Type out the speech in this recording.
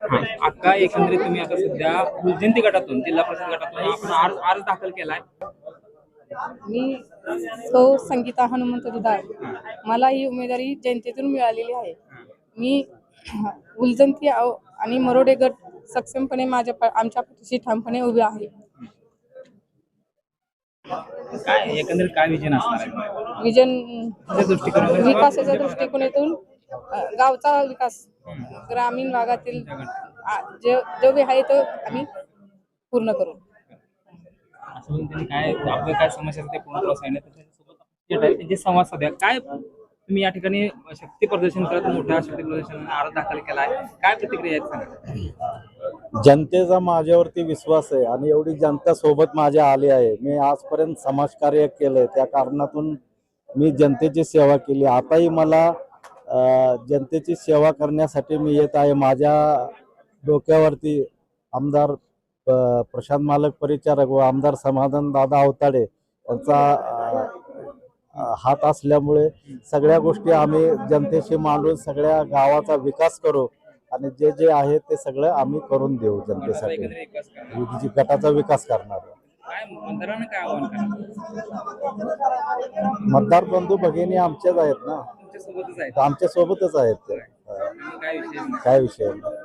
हां, अक्का एकंदरीत तुम्ही आता सध्या फुलजयंती गटातून, जिल्हा परिषद गटातून आपण अर्ज अर्ज दाखल केलाय. मी सौ संगीता हनुमंत दुधाळ. मला ही उमेदवारी जनतेतून मिळालेली आहे. मी उलजंती आणि मरोडे गट सक्षमपणे आमच्या पाठीशी ठामपणे उभे आहे. काय एकंदरीत काय विजन असणार आहे विजन तुमच्या दृष्टिकोनातून? विकासाच्या दृष्टिकोनातून गावचा विकास, ग्रामीण भागातील जो बी आहे तो आम्ही पूर्ण करू. असं म्हणून त्यांनी काय आपलं काय समस्या आहे ते पूर्ण सांगितलं त्याच्यासोबत त्यांची संवाद साध्या. काय तुम्ही या ठिकाणी शक्ती प्रदर्शन करत मोठ्या शक्ती प्रदर्शन अर्ज दाखल केला आहे, काय प्रतिक्रिया आहेत सांगा? जनतेचा माझ्यावरती विश्वास आहे आणि एवढी जनता सोबत माझ्या आली आहे. मी आजपर्यंत समाजकार्य केलंय, त्या कारणातून मी जनतेची सेवा केली. आताही मला जनतेची सेवा करण्यासाठी मी येत आहे. माझ्या डोक्यावरती आमदार प्रशांत मालक परिचारक व आमदार समाधान दादा अवताडे यांचा हात असल्यामुळे सगळ्या गोष्टी आम्ही जनतेशी मांडून सगळ्या गावाचा विकास करू आणि जे जे आहे ते सगळं आम्ही करून देऊ जनतेसाठी. गटाचा विकास करणार. काय मतदारांना काय आव्हान करणार? मतदार बंधू भगिनी आमच्याच आहेत ना, तुमच्या सोबतच आहेत, आमच्या सोबतच आहेत ते. काय विषय काय विषय नाही.